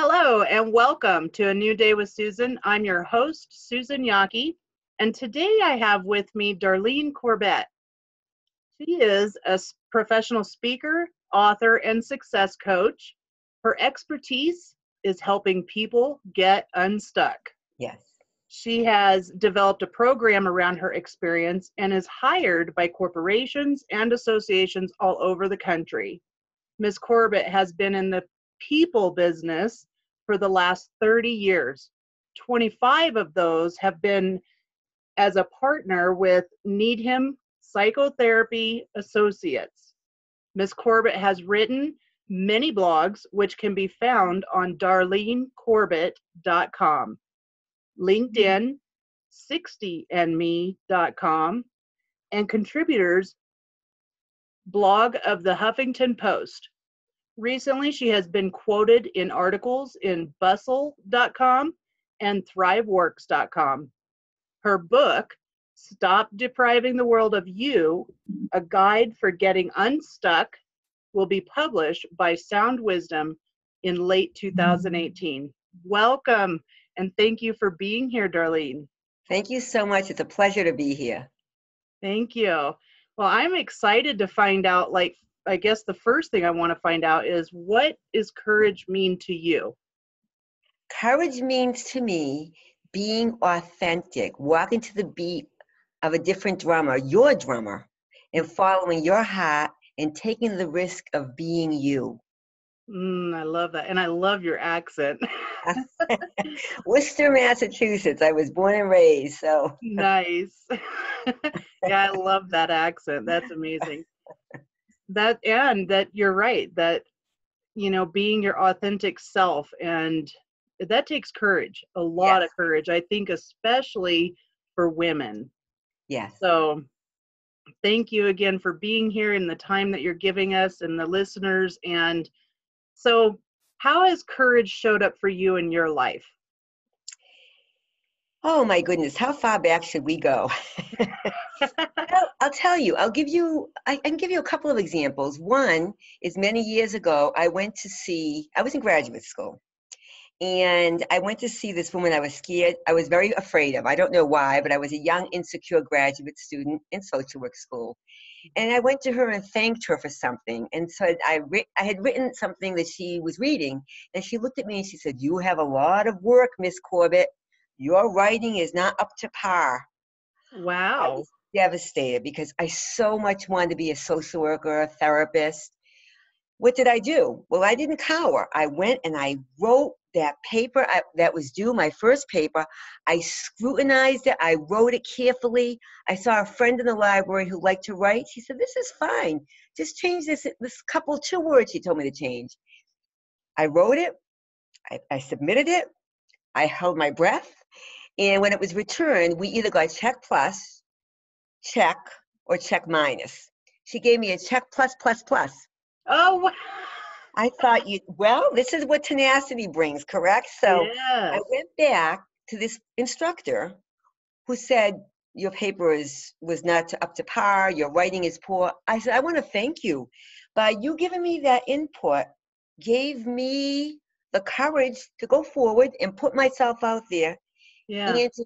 Hello and welcome to A New Day with Susan. I'm your host, Susan Yockey, and today I have with me Darlene Corbett. She is a professional speaker, author, and success coach. Her expertise is helping people get unstuck. Yes. She has developed a program around her experience and is hired by corporations and associations all over the country. Ms. Corbett has been in the people business for the last 30 years. 25 of those have been as a partner with Needham Psychotherapy Associates. Ms. Corbett has written many blogs, which can be found on darlenecorbett.com, LinkedIn, 60andme.com, and contributors blog of the Huffington Post. Recently, she has been quoted in articles in bustle.com and thriveworks.com. Her book, Stop Depriving the World of You, A Guide for Getting Unstuck, will be published by Sound Wisdom in late 2018. Welcome, and thank you for being here, Darlene. Thank you so much. It's a pleasure to be here. Thank you. Well, I'm excited to find out, I guess the first thing I want to find out is, what does courage mean to you? Courage means to me being authentic, walking to the beat of a different drummer, your drummer, and following your heart and taking the risk of being you. I love that. And I love your accent. Worcester, Massachusetts. I was born and raised, so. Nice. Yeah, I love that accent. That's amazing. That you're right, that, being your authentic self, and that takes courage, a lot of courage, I think, especially for women. Yes. So thank you again for being here and the time that you're giving us and the listeners. And so how has courage showed up for you in your life? Oh my goodness, how far back should we go? I'll tell you, I can give you a couple of examples. One is many years ago, I was in graduate school, and I went to see this woman I was scared, I was very afraid of. I don't know why, but I was a young, insecure graduate student in social work school. And I went to her and thanked her for something. And so I had written something that she was reading, and she looked at me and she said, "You have a lot of work, Miss Corbett. Your writing is not up to par." Wow. I was devastated because I so much wanted to be a social worker, a therapist. What did I do? Well, I didn't cower. I went and I wrote that paper that was due, my first paper. I scrutinized it. I wrote it carefully. I saw a friend in the library who liked to write. She said, "This is fine. Just change this couple, 2 words," she told me to change. I wrote it. I submitted it. I held my breath. And when it was returned, we either got check plus, check, or check minus. She gave me a check plus plus plus. Oh, wow. I thought, this is what tenacity brings, correct? So yes. I went back to this instructor who said, "Your paper was not up to par, your writing is poor." I said, "I want to thank you. By you giving me that input, gave me the courage to go forward and put myself out there. Yeah. And to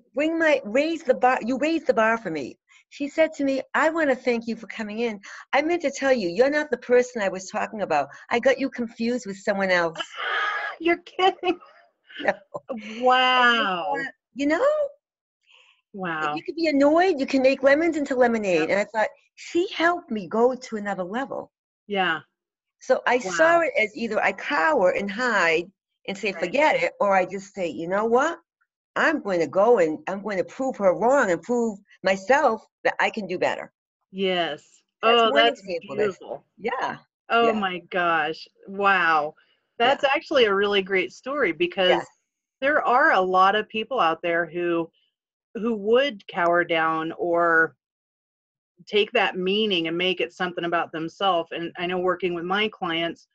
raise the bar. You raised the bar for me." She said to me, "I want to thank you for coming in. I meant to tell you, you're not the person I was talking about. I got you confused with someone else." You're kidding. No. Wow. Wow. You could be annoyed. You can make lemons into lemonade. And I thought, she helped me go to another level. Yeah. So I saw it as either I cower and hide and say, forget it, or I just say, you know what? I'm going to go and I'm going to prove her wrong and prove myself that I can do better. Yes. That's beautiful. Yeah. Oh my gosh. Wow. That's actually a really great story, because there are a lot of people out there who would cower down or take that meaning and make it something about themselves. And I know, working with my clients,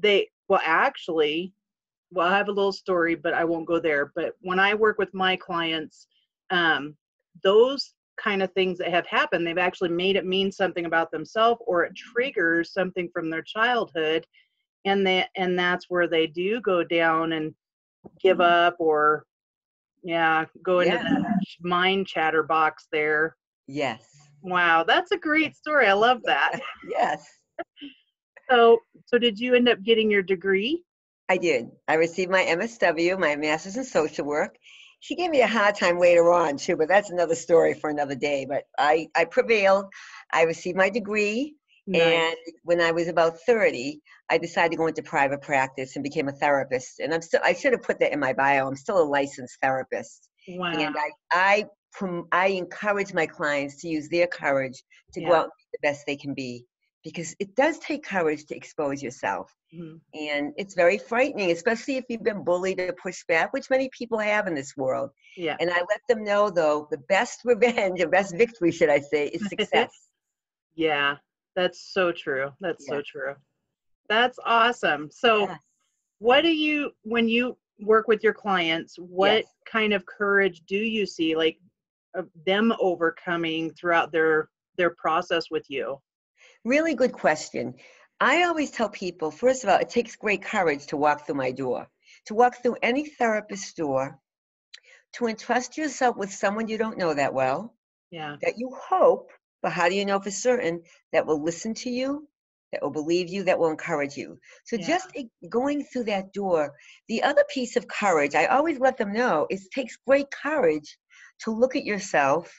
I have a little story, but I won't go there. But when I work with my clients, those kind of things that have happened, they've actually made it mean something about themselves, or it triggers something from their childhood. and that's where they do go down and give up, or go into Yeah. that mind chatter box there. Yes. Wow, that's a great story. I love that. Yes. So did you end up getting your degree? I did. I received my MSW, my Master's in Social Work. She gave me a hard time later on too, but that's another story for another day. But I prevailed. I received my degree, and Nice. when I was about 30, I decided to go into private practice and became a therapist. And I should have put that in my bio. I'm still a licensed therapist, Wow. and I encourage my clients to use their courage to go Yeah. out and be the best they can be, because it does take courage to expose yourself. Mhm. And it's very frightening, especially if you've been bullied or pushed back, which many people have in this world. Yeah. And I let them know, though, the best revenge, the best victory, should I say, is success. Yeah, that's so true. That's Yeah. so true. That's awesome. So, Yes. when you work with your clients, what Yes. kind of courage do you see, like, of them overcoming throughout their process with you? Really good question. I always tell people, first of all, it takes great courage to walk through my door, to walk through any therapist's door, to entrust yourself with someone you don't know that well, Yeah. that you hope, but how do you know for certain, that will listen to you, that will believe you, that will encourage you. So Yeah. just going through that door. The other piece of courage, I always let them know, it takes great courage to look at yourself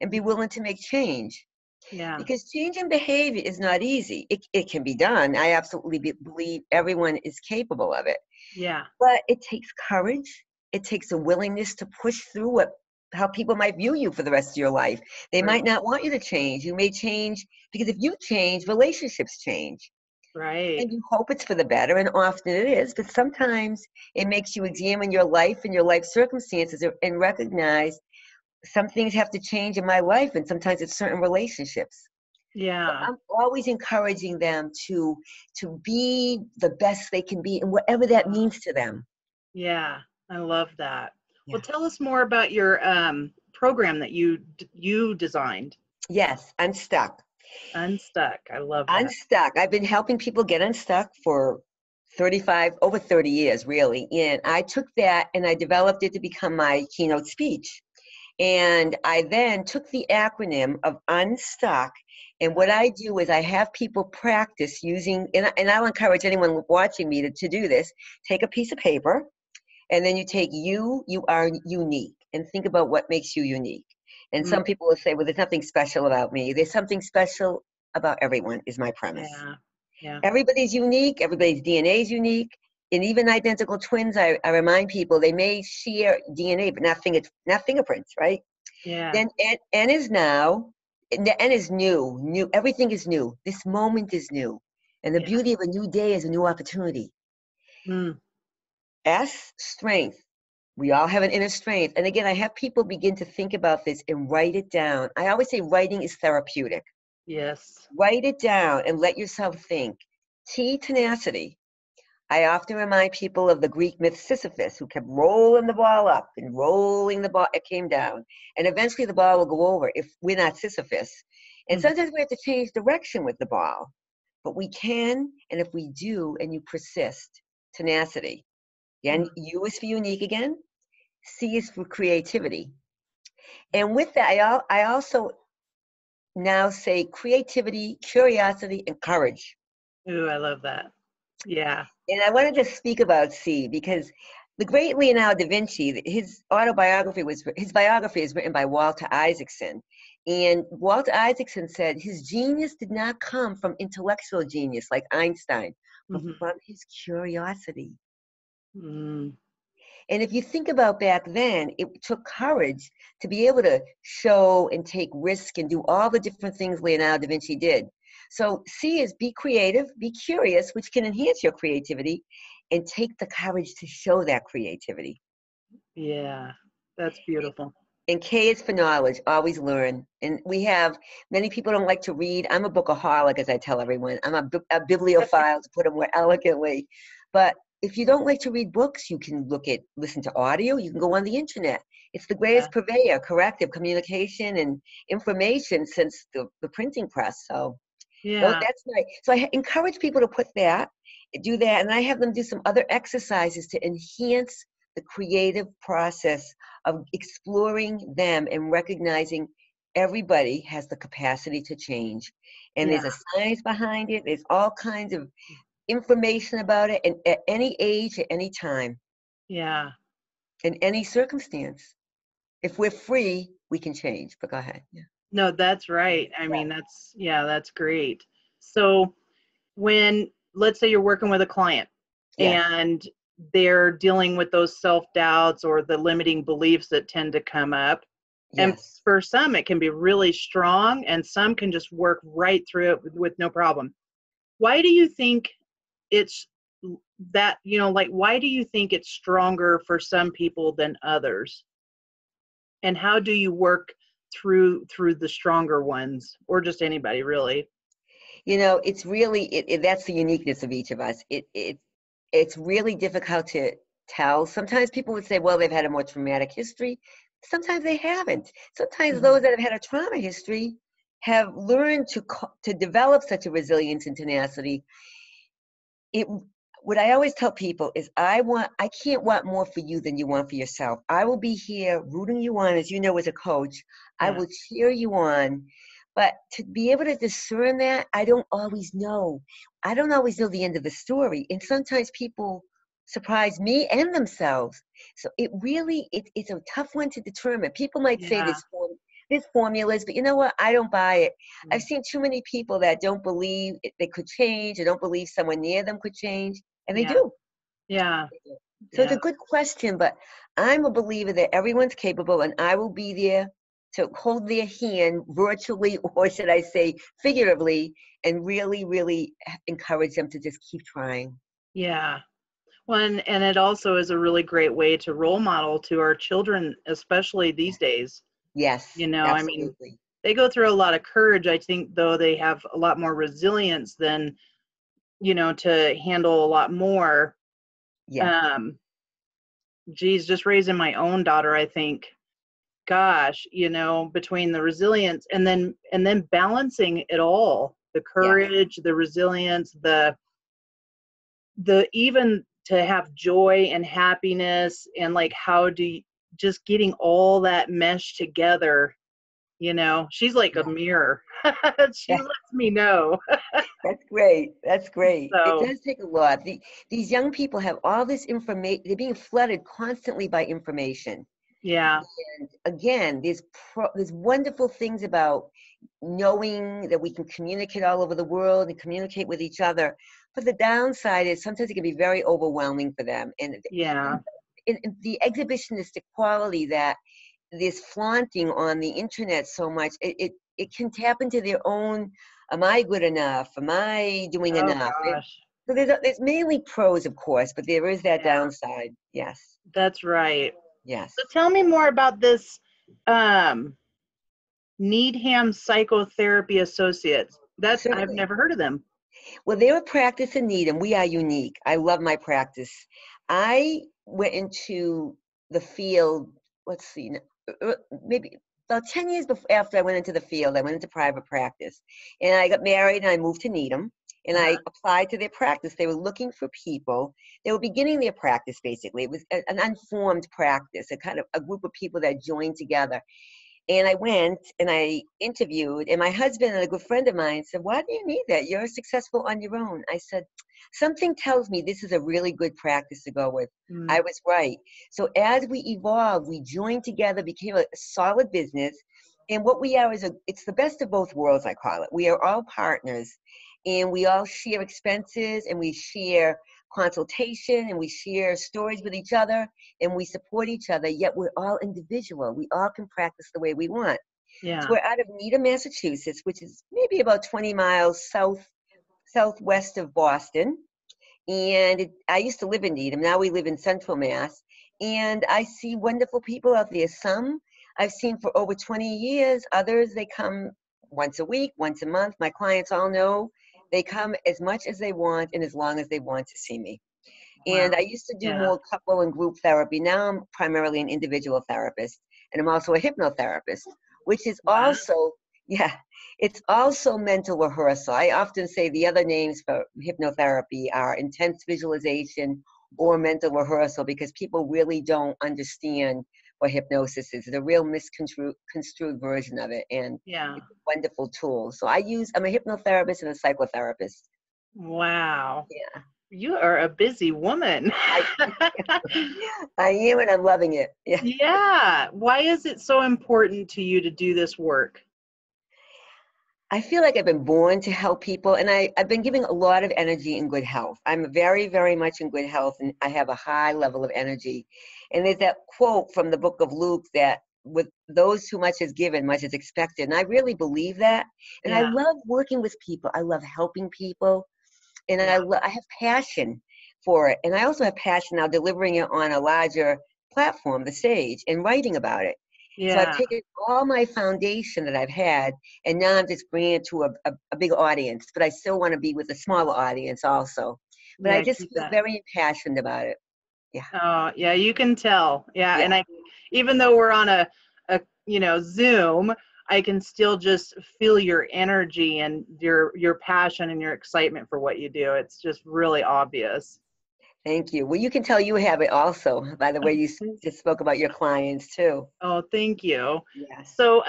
and be willing to make change. Yeah. Because changing behavior is not easy. It can be done. I absolutely believe everyone is capable of it. Yeah. But it takes courage. It takes a willingness to push through how people might view you for the rest of your life. They Right. might not want you to change. You may change because if you change, relationships change. Right. And you hope it's for the better, and often it is, but sometimes it makes you examine your life and your life circumstances and recognize some things have to change in my life, and sometimes it's certain relationships. So Yeah. I'm always encouraging them to be the best they can be, and whatever that means to them. Yeah. I love that. Well, Yeah. tell us more about your program that you designed. Yes, Unstuck. Unstuck. I love that. Unstuck. I've been helping people get unstuck for over 30 years, really. And I took that and I developed it to become my keynote speech. And I then took the acronym of Unstuck. And what I do is I have people practice using, and I'll encourage anyone watching me to do this. Take a piece of paper, and then you take you are unique, and think about what makes you unique. And Mm, some people will say, well, there's nothing special about me. There's something special about everyone, is my premise. yeah. Yeah. Everybody's unique, everybody's DNA is unique. And even identical twins, I remind people, they may share DNA, but not fingerprints, right? Yeah. Then N is now, the N is new. Everything is new. This moment is new. And the Yeah. beauty of a new day is a new opportunity. Mm, S, strength. We all have an inner strength. And again, I have people begin to think about this and write it down. I always say writing is therapeutic. yes. Write it down and let yourself think. T, tenacity. I often remind people of the Greek myth Sisyphus, who kept rolling the ball up and rolling the ball. It came down. And eventually the ball will go over if we're not Sisyphus. And Mhm. sometimes we have to change direction with the ball. But we can, and if we do, and you persist, tenacity. Again, Mm, U is for unique again. C is for creativity. And with that, I also now say creativity, curiosity, and courage. ooh, I love that. Yeah. And I wanted to speak about C because the great Leonardo da Vinci, his biography is written by Walter Isaacson. And Walter Isaacson said his genius did not come from intellectual genius like Einstein, but Hmm. from his curiosity. Mm, And if you think about back then, it took courage to be able to show and take risk and do all the different things Leonardo da Vinci did. So C is be creative, be curious, which can enhance your creativity, and take the courage to show that creativity. yeah. That's beautiful. And K is for knowledge, always learn. And we have, many people don't like to read. I'm a bookaholic, as I tell everyone. I'm a bibliophile, to put it more elegantly. But if you don't like to read books, you can listen to audio, you can go on the internet. It's the Yeah. greatest purveyor, corrective communication and information since the printing press. So Yeah. That's right. So I encourage people to do that, and I have them do some other exercises to enhance the creative process of exploring them and recognizing everybody has the capacity to change. And Yeah. there's a science behind it. There's all kinds of information about it, and at any age, at any time, Yeah. in any circumstance. If we're free, we can change. But go ahead. Yeah. No, that's right. I mean, that's great. So when, let's say you're working with a client Yes. and they're dealing with those self-doubts or the limiting beliefs that tend to come up, and Yes. for some it can be really strong and some can just work right through it with no problem. Why do you think it's that, like, why do you think it's stronger for some people than others? And how do you work through the stronger ones, or just anybody really? It's really that's the uniqueness of each of us. It's really difficult to tell. Sometimes people would say, well, they've had a more traumatic history. Sometimes they haven't. Sometimes Mhm. those that have had a trauma history have learned to develop such a resilience and tenacity. it what I always tell people is I can't want more for you than you want for yourself. I will be here rooting you on, as you know, as a coach. I Yeah. will cheer you on. But to be able to discern that, I don't always know. I don't always know the end of the story. And sometimes people surprise me and themselves. So it's a tough one to determine. People might say Yeah. there's formulas, but you know what? I don't buy it. I've Mm. seen too many people that don't believe they could change or don't believe someone near them could change, and they Yeah. do. Yeah. They do. So it's Yeah. a good question, but I'm a believer that everyone's capable, and I will be there to hold their hand virtually, or should I say figuratively, and really, really encourage them to just keep trying. Yeah. Well, and it also is a really great way to role model to our children, especially these days. Yes, I mean, absolutely. they go through a lot of courage. I think, though, they have a lot more resilience than, to handle a lot more. Yes, Um, geez, just raising my own daughter, I think, gosh, between the resilience and then balancing it all, the yes, courage, the resilience, the even to have joy and happiness, and like how do you, just getting all that mesh together. She's like a yes. mirror. She lets me know. That's great. That's great. It So does take a lot. These young people have all this information. They're being flooded constantly by information. yeah. And again, there's wonderful things about knowing that we can communicate all over the world and communicate with each other. But the downside is sometimes it can be very overwhelming for them. Yeah. And the exhibitionistic quality that this flaunting on the internet so much, it can tap into their own, am I good enough? Am I doing Oh enough? gosh. So there's mainly pros, of course, but there is that Yeah, downside. Yes, that's right. yes, So tell me more about this um Needham Psychotherapy Associates. That I've certainly. never heard of them. Well, they were practice in need, and we are unique. I love my practice. I went into the field, let's see, maybe about 10 years before, after I went into the field, I went into private practice. And I got married and I moved to Needham and I Uh-huh. applied to their practice. They were looking for people. They were beginning their practice, basically. It was an unformed practice, a kind of a group of people that joined together. And I went and I interviewed, and my husband and a good friend of mine said, why do you need that? You're successful on your own. I said, something tells me this is a really good practice to go with. Mm, I was right. So as we evolved, we joined together, became a solid business. And what we are is it's the best of both worlds, I call it. We are all partners and we all share expenses and we share consultation and we share stories with each other and we support each other, yet we're all individual. We all can practice the way we want. So yeah. we're out of Needham, Massachusetts, which is maybe about 20 miles southwest of Boston. And I used to live in Needham. Now we live in Central Mass. And I see wonderful people out there. Some I've seen for over 20 years. Others, they come once a week, once a month. My clients all know they come as much as they want and as long as they want to see me. And I Wow. used to do Yeah. more couple and group therapy. Now I'm primarily an individual therapist, and I'm also a hypnotherapist, which is Wow. also, yeah, It's also mental rehearsal. I often say the other names for hypnotherapy are intense visualization or mental rehearsal because people really don't understand what hypnosis is. It's a real misconstrued version of it, and Yeah. it's a wonderful tool. So I'm a hypnotherapist and a psychotherapist. Wow. Yeah, You are a busy woman. I, I am, and I'm loving it. Yeah. Yeah. Why is it so important to you to do this work? I feel like I've been born to help people, and I've been giving a lot of energy in good health. I'm very, very much in good health, and I have a high level of energy. And there's that quote from the book of Luke that with those who much is given, much is expected. And I really believe that. And I Yeah. love working with people. I love helping people, and Yeah. I have passion for it. And I also have passion now delivering it on a larger platform, the stage, and writing about it. So I've Yeah. taken all my foundation that I've had, and now I'm just bringing it to a big audience. But I still want to be with a smaller audience also. But I Yeah. just Keep feel that. very impassioned about it. Yeah, Oh, yeah, you can tell. Yeah, yeah. and even though we're on a Zoom, I can still just feel your energy and your passion and your excitement for what you do. It's just really obvious. Thank you. Well, you can tell you have it also by the way you just spoke about your clients too. Oh, thank you. Yes. So,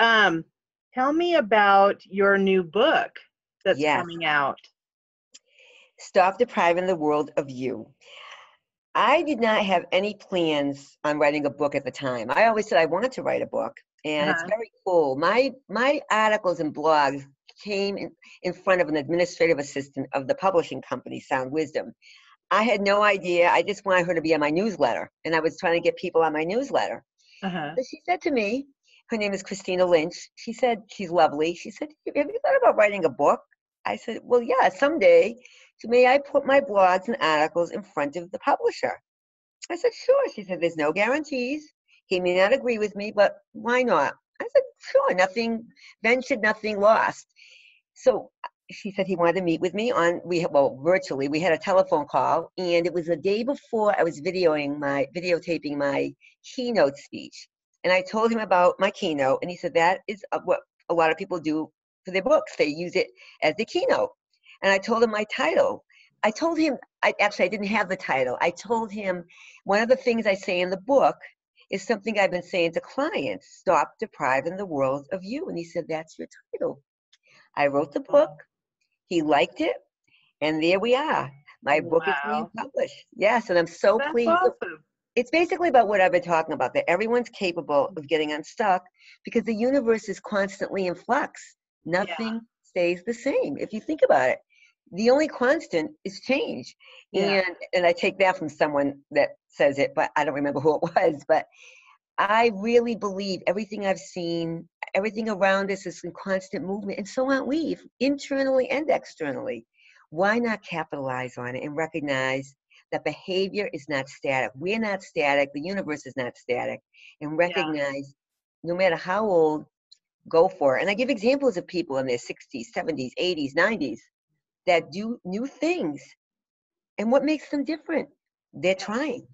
tell me about your new book that's Yes. coming out. Stop depriving the world of you. I did not have any plans on writing a book at the time. I always said I wanted to write a book, and it's Uh-huh. very cool. My articles and blogs came in front of an administrative assistant of the publishing company, Sound Wisdom. I had no idea. I just wanted her to be on my newsletter, and I was trying to get people on my newsletter. Uh-huh. So she said to me, her name is Christina Lynch. She said, she's lovely. She said, have you thought about writing a book? I said, well, yeah, someday. So may I put my blogs and articles in front of the publisher? I said, sure. She said, there's no guarantees. He may not agree with me, but why not? I said, sure, nothing ventured, nothing lost. So she said he wanted to meet with me virtually. We had a telephone call, and it was the day before I was videotaping my keynote speech. And I told him about my keynote, and he said that is what a lot of people do for their books. They use it as the keynote. And I told him my title. I told him, I didn't have the title. I told him one of the things I say in the book is something I've been saying to clients: stop depriving the world of you. And he said, that's your title. I wrote the book. He liked it, and there we are. My book is being Wow. published. Yes, and I'm so That's pleased. awesome. It's basically about what I've been talking about, that everyone's capable of getting unstuck because the universe is constantly in flux. Yeah. Nothing stays the same. If you think about it, the only constant is change. Yeah. And I take that from someone that says it, but I don't remember who it was. But I really believe everything I've seen, everything around us is in constant movement, and so aren't we, internally and externally. Why not capitalize on it and recognize that behavior is not static? We're not static, the universe is not static, and Yeah. recognize no matter how old, go for it. And I give examples of people in their 60s, 70s, 80s, 90s that do new things. And what makes them different? They're Yeah. trying.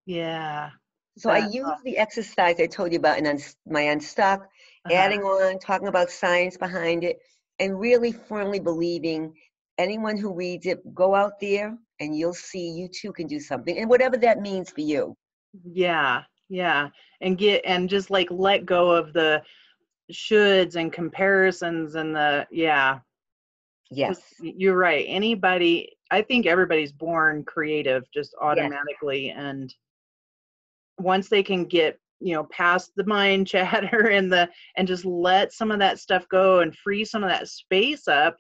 Yeah. So I That's use awesome. the exercise I told you about in my Unstuck, Uh-huh. adding on, talking about science behind it, and really firmly believing anyone who reads it, go out there and you'll see you too can do something, and whatever that means for you. Yeah. Yeah. And just like let go of the shoulds and comparisons and yeah, because Yes, you're right. I think everybody's born creative just yes, automatically. And once they can get, past the mind chatter and just let some of that stuff go and free some of that space up,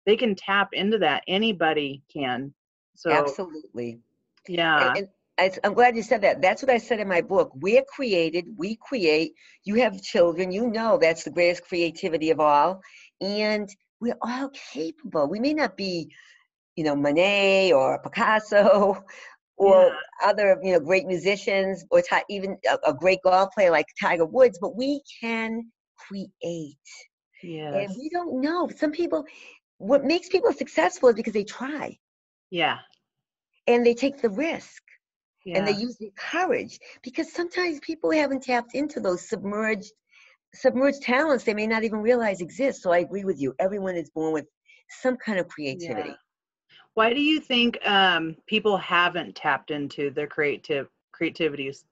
they can tap into that. Anybody can. So, absolutely. And, yeah. and I'm glad you said that. That's what I said in my book. We're created, we create. You have children, you know that's the greatest creativity of all. And we're all capable. We may not be, Monet or Picasso Yeah. or other, great musicians or even a great golf player like Tiger Woods, but we can create. And Yes. we don't know. Some people, what makes people successful is because they try Yeah. and they take the risk and they Yeah. use the courage, because sometimes people haven't tapped into those submerged submerged talents they may not even realize exist. So I agree with you. Everyone is born with some kind of Yeah. creativity. Why do you think people haven't tapped into their creativities?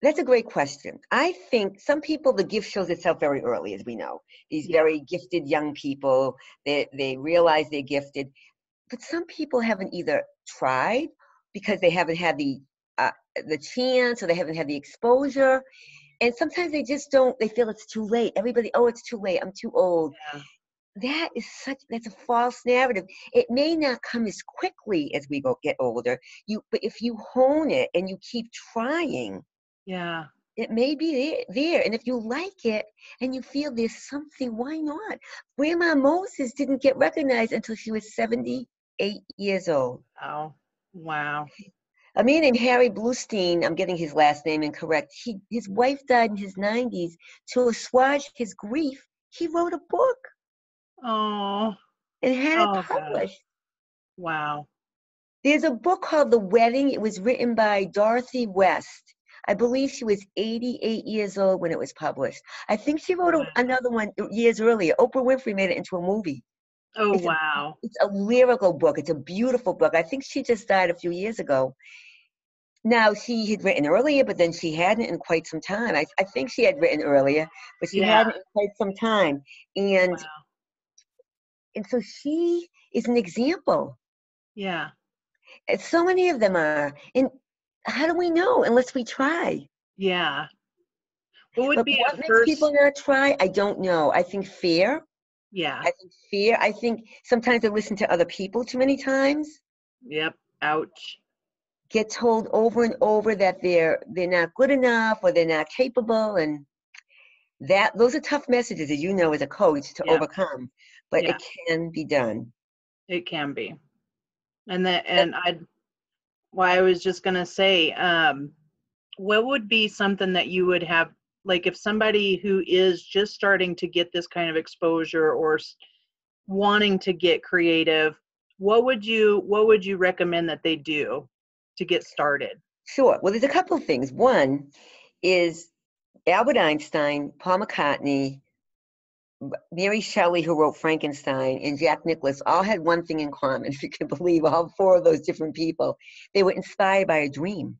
That's a great question. I think some people, the gift shows itself very early, as we know. These Yeah. very gifted young people, they realize they're gifted. But some people haven't either tried because they haven't had the chance, or they haven't had the exposure. And sometimes they just don't, they feel it's too late. Everybody, oh, it's too late. I'm too old. Yeah. That's a false narrative. It may not come as quickly as we get older. But if you hone it and you keep trying, Yeah. it may be there. And if you like it and you feel there's something, why not? Grandma Moses didn't get recognized until she was 78 years old. Wow. Wow. A man named Harry Bluestein, I'm getting his last name incorrect, his wife died in his 90s. To assuage his grief, he wrote a book Oh. and had it Oh God. published. Wow. There's a book called The Wedding. It was written by Dorothy West. I believe she was 88 years old when it was published. I think she wrote Wow. another one years earlier. Oprah Winfrey made it into a movie. Oh It's a wow. it's a lyrical book. It's a beautiful book. I think she just died a few years ago. Now, she had written earlier, but then she hadn't in quite some time. I think she had written earlier, but she Yeah. hadn't in quite some time. And Wow. and so she is an example. Yeah. And so many of them are. And how do we know unless we try? Yeah. What would But be what a makes people first? not try? I don't know. I think fear. Yeah. I think fear. I think sometimes they listen to other people too many times, Yep. Ouch. get told over and over that they're not good enough or they're not capable, and those are tough messages, as you know, as a coach to Yep. overcome. But Yeah. it can be done. It can be. Well, I was just gonna say, what would be something that you would have, like if somebody who is just starting to get this kind of exposure or wanting to get creative, what would you recommend that they do to get started? Sure. Well, there's a couple of things. One is Albert Einstein, Paul McCartney, Mary Shelley, who wrote Frankenstein, and Jack Nicklaus all had one thing in common, if you can believe all four of those different people. They were inspired by a dream.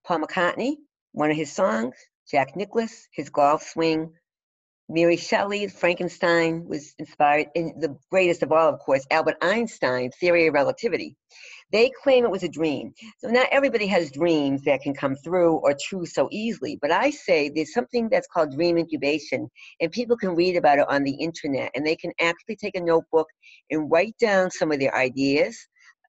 Paul McCartney, one of his songs, Jack Nicklaus, his golf swing, Mary Shelley, Frankenstein was inspired, and the greatest of all, of course, Albert Einstein, theory of relativity. They claim it was a dream. So not everybody has dreams that can come through or true so easily. But I say there's something that's called dream incubation, and people can read about it on the internet, and they can actually take a notebook and write down some of their ideas,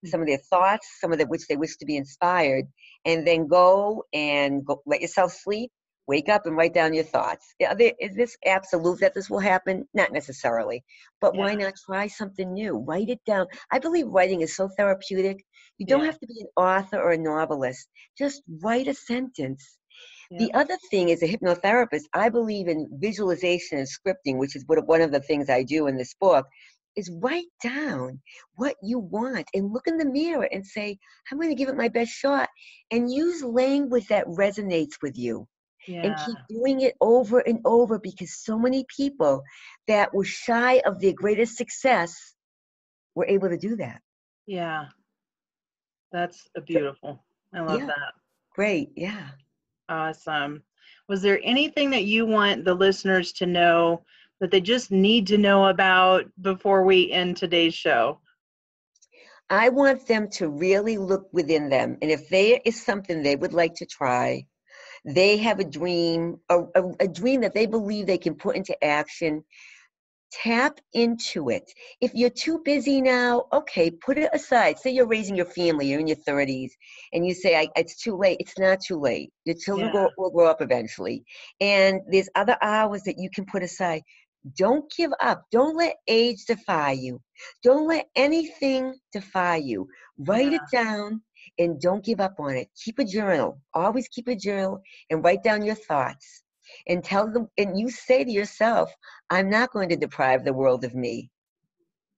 some of their thoughts, some of the which they wish to be inspired, and then go and let yourself sleep. Wake up and write down your thoughts. Is this absolute that this will happen? Not necessarily. But Yeah. why not try something new? Write it down. I believe writing is so therapeutic. You don't Yeah. have to be an author or a novelist. Just write a sentence. Yeah. The other thing, as a hypnotherapist, I believe in visualization and scripting, which is one of the things I do in this book, is write down what you want and look in the mirror and say, I'm going to give it my best shot, and use language that resonates with you, and Yeah. keep doing it over and over, because so many people that were shy of their greatest success were able to do that. Yeah. That's a So, beautiful. I love yeah, that. great. Yeah. Awesome. Was there anything that you want the listeners to know that they just need to know about before we end today's show? I want them to really look within them. And if there is something they would like to try, they have a dream, a dream that they believe they can put into action, tap into it. If you're too busy now, okay, put it aside. Say you're raising your family, you're in your 30s, and you say, it's too late. It's not too late. Your children Yeah. will grow up eventually. And there's other hours that you can put aside. Don't give up. Don't let age defy you. Don't let anything defy you. Write Yeah. it down and don't give up on it. Keep a journal. Always keep a journal and write down your thoughts. And tell them, and you say to yourself, I'm not going to deprive the world of me.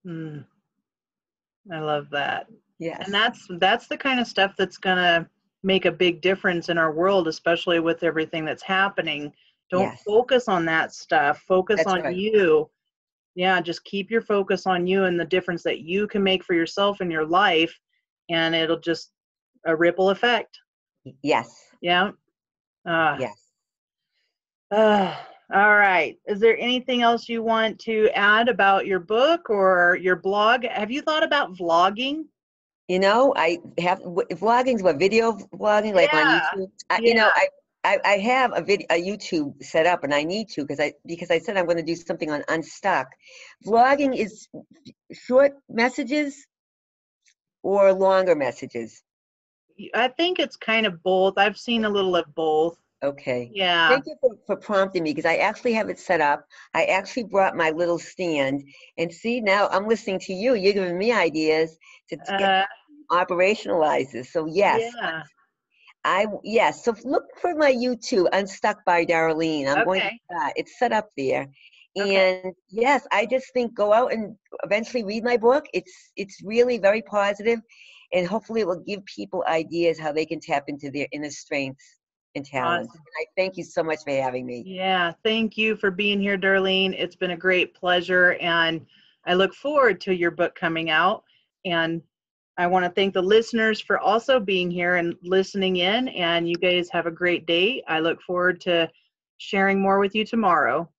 I love that. And Yes. that's the kind of stuff that's gonna make a big difference in our world, especially with everything that's happening. Don't Yes, focus on that stuff. Focus that's on right. you. Yeah, just keep your focus on you and the difference that you can make for yourself in your life, and it'll just a ripple effect. Yes, Yeah. Uh, yes. uh, all right. Is there anything else you want to add about your book or your blog? Have you thought about vlogging? You know, I have vlogging's what video vlogging like on Yeah. YouTube. You know, Yeah. I have a YouTube set up, and I need to because I said I'm going to do something on Unstuck. Vlogging is short messages or longer messages. I think it's kind of both. I've seen a little of both. Okay. Yeah. Thank you for prompting me because I actually have it set up. I actually brought my little stand, and see, now I'm listening to you. You're giving me ideas to get Uh, operationalize this. So yes, yeah. yes. So look for my YouTube, Unstuck by Darlene. I'm going to Okay. it's set up there. Okay. And yes, I just think go out and eventually read my book. It's really very positive, and hopefully it will give people ideas how they can tap into their inner strengths and talents. Awesome. And I thank you so much for having me. Yeah. Thank you for being here, Darlene. It's been a great pleasure, and I look forward to your book coming out. And I want to thank the listeners for also being here and listening in. And you guys have a great day. I look forward to sharing more with you tomorrow.